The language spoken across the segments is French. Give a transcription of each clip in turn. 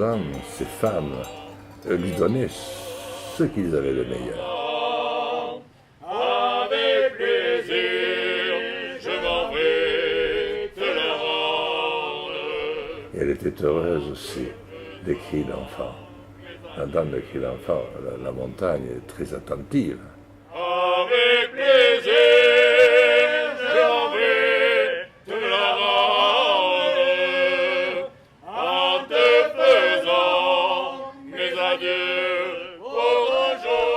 hommes, ces femmes, lui donnaient ce qu'ils avaient de meilleur. Avec plaisir, je m'en vais te le rendre. Et elle était heureuse aussi des cris d'enfants. D'entendre les cris d'enfants, la montagne est très attentive. Avec plaisir, je m'en vais te le rendre. En te faisant mes adieux pour un jour.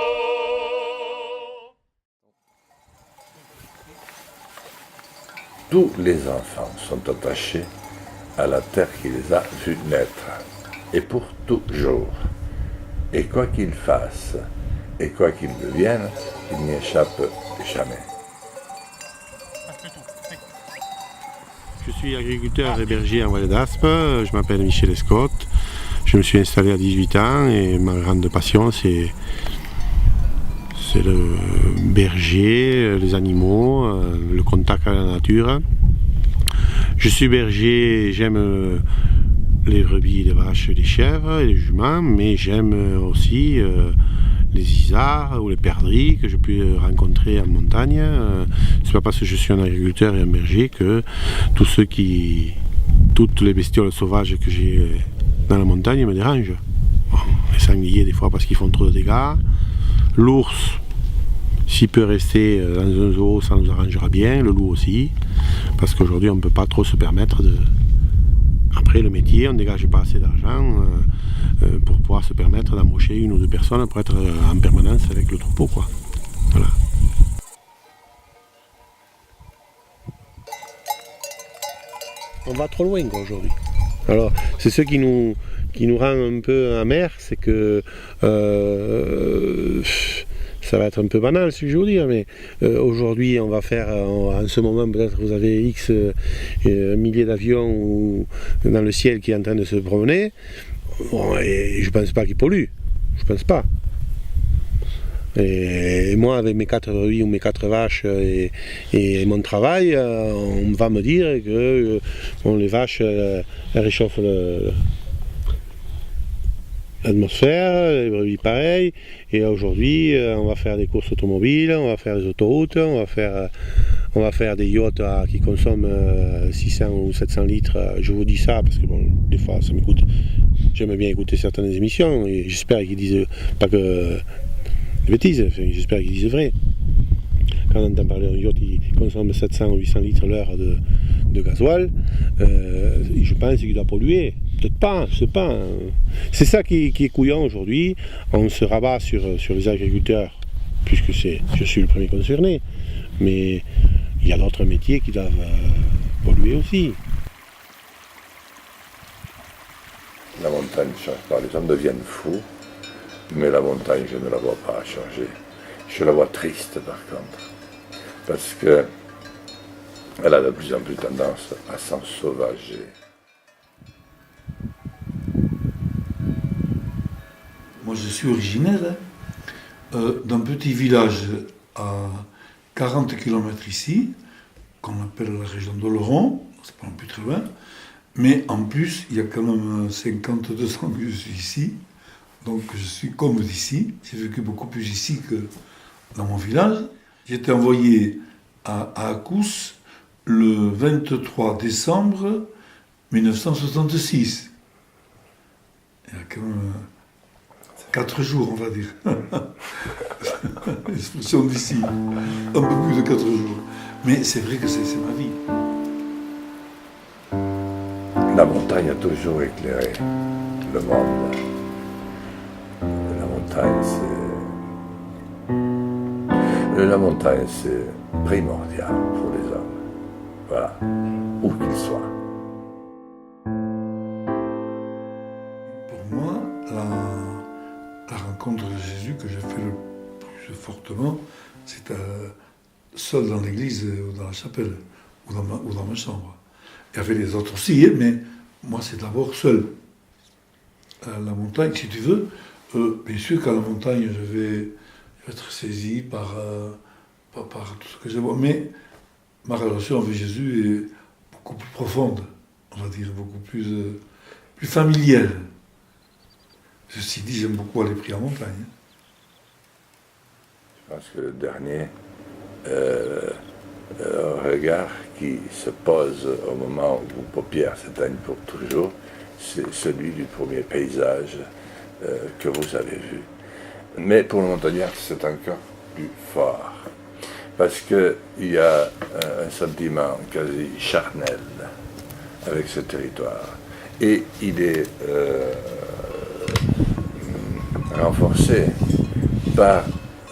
Tous les enfants sont attachés à la terre qui les a vus naître, et pour toujours. Et quoi qu'ils fassent, et quoi qu'ils deviennent, ils n'y échappent jamais. Je suis agriculteur et berger en Vallée d'Aspe, je m'appelle Michel Escotte, je me suis installé à 18 ans et ma grande passion c'est le berger, les animaux, le contact avec la nature. Je suis berger, j'aime les brebis, les vaches, les chèvres et les juments, mais j'aime aussi les isards ou les perdrix que je peux rencontrer en montagne. C'est pas parce que je suis un agriculteur et un berger que toutes les bestioles sauvages que j'ai dans la montagne me dérangent. Bon, les sangliers des fois parce qu'ils font trop de dégâts. L'ours, s'il peut rester dans un zoo, ça nous arrangera bien. Le loup aussi, parce qu'aujourd'hui on ne peut pas trop se permettre de... Après le métier, on ne dégage pas assez d'argent pour pouvoir se permettre d'embaucher une ou deux personnes pour être en permanence avec le troupeau, quoi. Voilà. On va trop loin, quoi, aujourd'hui. Alors, c'est ce qui nous rend un peu amers, c'est que ça va être un peu banal ce que je vais vous dire, mais aujourd'hui on va faire, en ce moment peut-être vous avez X milliers d'avions dans le ciel qui est en train de se promener, bon, et je pense pas qu'ils polluent, je pense pas. Et moi avec mes 4 brebis ou mes 4 vaches et mon travail, on va me dire que bon, les vaches elles réchauffent l'atmosphère, les brebis pareil, et aujourd'hui on va faire des courses automobiles, on va faire des autoroutes, on va faire des yachts qui consomment 600 ou 700 litres, je vous dis ça parce que bon, des fois ça m'écoute, j'aime bien écouter certaines émissions, et j'espère qu'ils disent pas que des bêtises, j'espère qu'ils disent vrai. Quand on entend parler d'un yacht qui consomme 700 ou 800 litres l'heure de gasoil, je pense qu'il doit polluer. Peut-être pas, je sais pas. C'est ça qui est couillant aujourd'hui. On se rabat sur les agriculteurs, puisque je suis le premier concerné. Mais il y a d'autres métiers qui doivent polluer aussi. La montagne ne change pas, les gens deviennent fous, mais la montagne, je ne la vois pas changer. Je la vois triste par contre, parce qu'elle a de plus en plus tendance à s'ensauvager. Moi, je suis originaire d'un petit village à 40 km ici, qu'on appelle la région d'Oloron, c'est pas non plus très loin, mais en plus, il y a quand même 52 ans que je suis ici, donc je suis comme d'ici, j'ai vécu beaucoup plus ici que dans mon village. J'ai été envoyé à Akous le 23 décembre 1966. Il y a quand même 4 jours, on va dire. L'expression d'ici. Un peu plus de 4 jours. Mais c'est vrai que c'est ma vie. La montagne a toujours éclairé le monde. La montagne, c'est primordial pour les hommes. Voilà, où qu'ils soient. Pour moi, la rencontre de Jésus que j'ai fait le plus fortement, c'est seul dans l'église ou dans la chapelle ou dans ma chambre. Il y avait les autres aussi, mais moi c'est d'abord seul. La montagne, si tu veux, bien sûr qu'à la montagne je vais être saisi par tout ce que je vois, mais ma relation avec Jésus est beaucoup plus profonde, on va dire, beaucoup plus familière. Ceci dit, j'aime beaucoup aller prier en montagne. Je pense que le dernier regard qui se pose au moment où vos paupières s'éteignent pour toujours, c'est celui du premier paysage que vous avez vu. Mais pour le montagnard, c'est encore plus fort, parce qu'il y a un sentiment quasi charnel avec ce territoire. Et il est renforcé par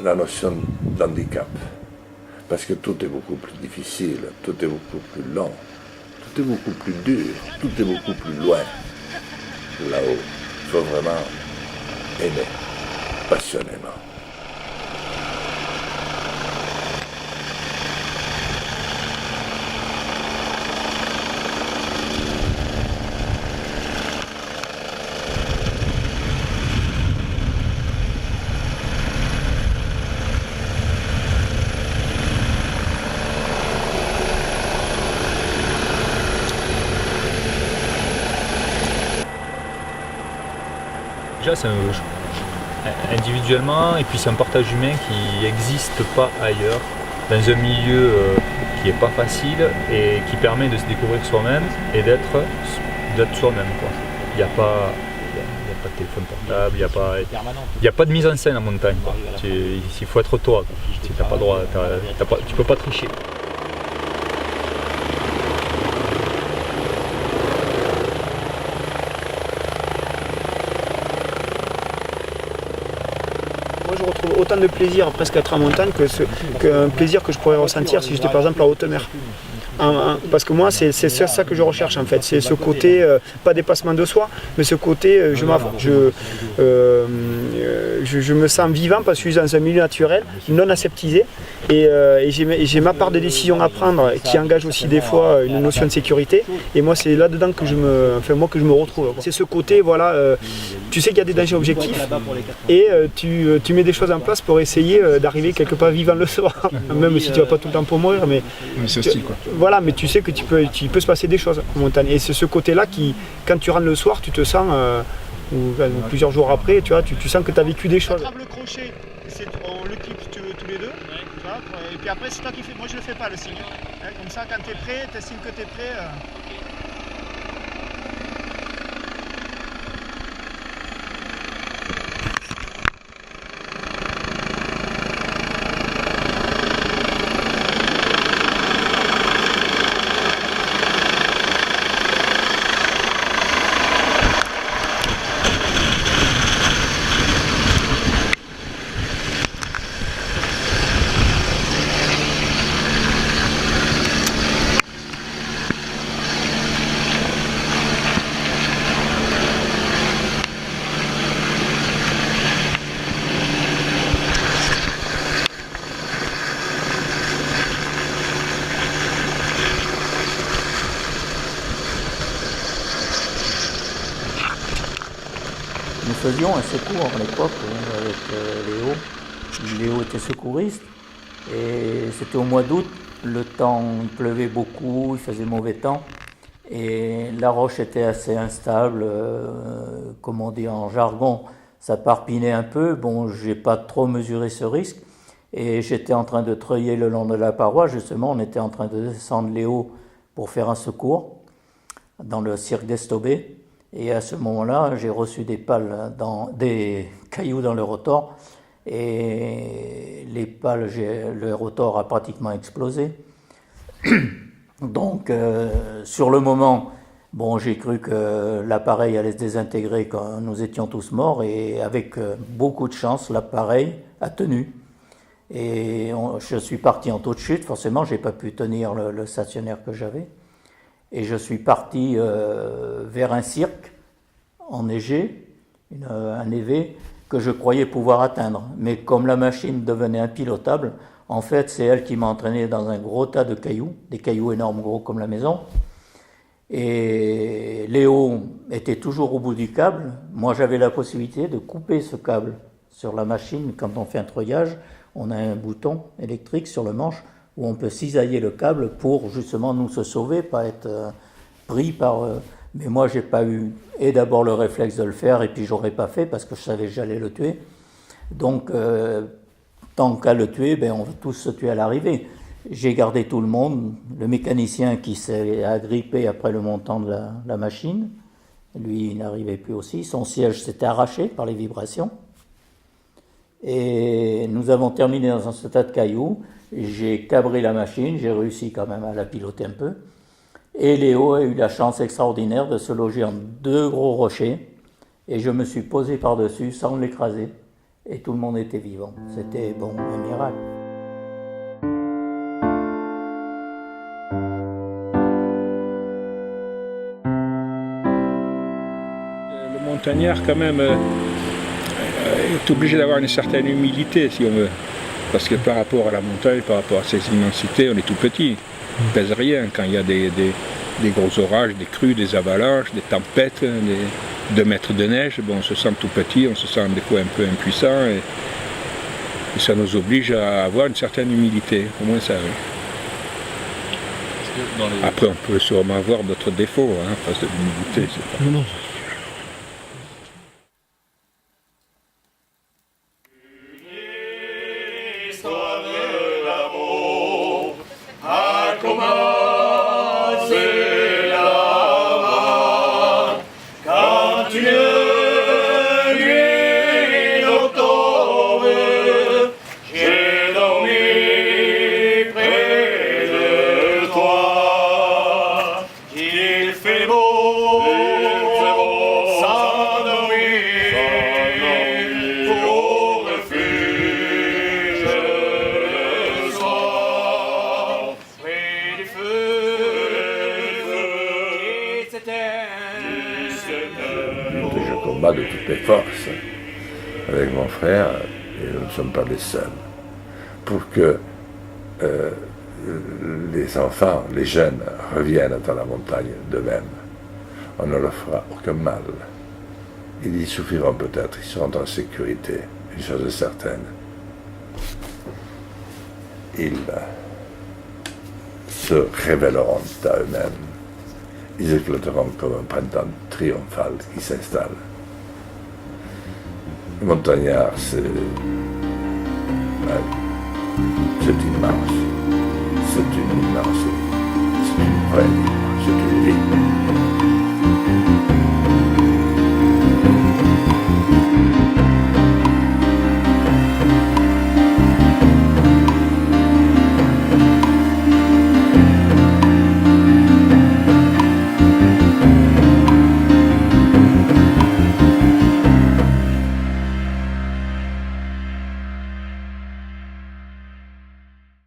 la notion d'handicap, parce que tout est beaucoup plus difficile, tout est beaucoup plus long, tout est beaucoup plus dur, tout est beaucoup plus loin là-haut. Il faut vraiment aimer passionnément. Déjà, individuellement, et puis c'est un partage humain qui n'existe pas ailleurs, dans un milieu qui n'est pas facile et qui permet de se découvrir soi-même et d'être soi-même. Il n'y a pas de téléphone portable, il n'y a pas de mise en scène en montagne. Il faut être toi, tu n'as pas le droit, tu ne peux pas tricher. Moi, je retrouve autant de plaisir presque à être en montagne qu'un plaisir que je pourrais ressentir si j'étais par exemple en haute mer. Parce que moi, c'est ça que je recherche en fait. C'est ce côté, pas dépassement de soi, mais ce côté, je me sens vivant parce que je suis dans un milieu naturel, non aseptisé. Et j'ai ma part de décision à prendre qui engage aussi des fois une notion de sécurité. Et moi, c'est là-dedans que je me retrouve. C'est ce côté, voilà, tu sais qu'il y a des dangers objectifs et tu mets des choses en place pour essayer d'arriver quelque part vivant le soir. Même si tu vas pas tout le temps pour mourir, mais c'est hostile quoi. Voilà, mais tu sais que tu peux se passer des choses en montagne. Et c'est ce côté-là qui, quand tu rentres le soir, tu te sens, ou plusieurs jours après, tu vois, tu sens que tu as vécu des choses. Le crochet, on le clip si tu veux tous les deux. Tu vois, et puis après, c'est toi qui fais. Moi, je le fais pas le signe. Comme ça, quand tu es prêt, tu signes que tu es prêt. Nous faisions un secours à l'époque avec Léo. Léo était secouriste et c'était au mois d'août. Le temps, il pleuvait beaucoup, il faisait mauvais temps et la roche était assez instable. Comme on dit en jargon, ça parpinait un peu. Bon, j'ai pas trop mesuré ce risque et j'étais en train de treuiller le long de la paroi. Justement, on était en train de descendre Léo pour faire un secours dans le cirque d'Estobé. Et à ce moment-là, j'ai reçu des cailloux dans le rotor. Et les pales, le rotor a pratiquement explosé. Donc, sur le moment, bon, j'ai cru que l'appareil allait se désintégrer quand nous étions tous morts. Et avec beaucoup de chance, l'appareil a tenu. Et je suis parti en taux de chute. Forcément, je n'ai pas pu tenir le stationnaire que j'avais. Et je suis parti vers un cirque enneigé, un névé, que je croyais pouvoir atteindre. Mais comme la machine devenait impilotable, en fait, c'est elle qui m'a entraîné dans un gros tas de cailloux, des cailloux énormes, gros comme la maison. Et Léo était toujours au bout du câble. Moi, j'avais la possibilité de couper ce câble sur la machine. Quand on fait un treuillage, on a un bouton électrique sur le manche où on peut cisailler le câble pour justement nous se sauver, pas être pris par Mais moi, j'ai pas eu, et d'abord le réflexe de le faire, et puis j'aurais pas fait parce que je savais que j'allais le tuer. Donc, tant qu'à le tuer, ben, on va tous se tuer à l'arrivée. J'ai gardé tout le monde, le mécanicien qui s'est agrippé après le montant de la machine, lui, il n'arrivait plus aussi, son siège s'était arraché par les vibrations. Et nous avons terminé dans un tas de cailloux, j'ai cabré la machine, j'ai réussi quand même à la piloter un peu. Et Léo a eu la chance extraordinaire de se loger en 2 gros rochers, et je me suis posé par-dessus sans l'écraser, et tout le monde était vivant. C'était, bon, un miracle. Le montagnard, quand même, est obligé d'avoir une certaine humilité, si on veut. Parce que par rapport à la montagne, par rapport à ses immensités, on est tout petit. On ne pèse rien. Quand il y a des gros orages, des crues, des avalanches, des tempêtes, des 2 mètres de neige, bon, on se sent tout petit, on se sent des fois un peu impuissant. Et ça nous oblige à avoir une certaine humilité. Au moins ça. Après, on peut sûrement avoir d'autres défauts, hein, face de l'humilité. Non. L'histoire de l'amour a commencé là-bas, quand une nuit d'octobre, j'ai dormi près de toi. Il fait beau s'endormir au refuge le soir, près du feu qui s'éteint. Je combats de toutes mes forces avec mon frère, et nous ne sommes pas les seuls, pour que les enfants, les jeunes, reviennent dans la montagne d'eux-mêmes. On ne leur fera aucun mal. Ils y souffriront peut-être, ils seront en sécurité, une chose est certaine. Ils se révéleront à eux-mêmes. Ils éclateront comme un printemps triomphal qui s'installe. Le montagnard, c'est immense. C'est une immense, c'est une vraie vie, c'est une vie.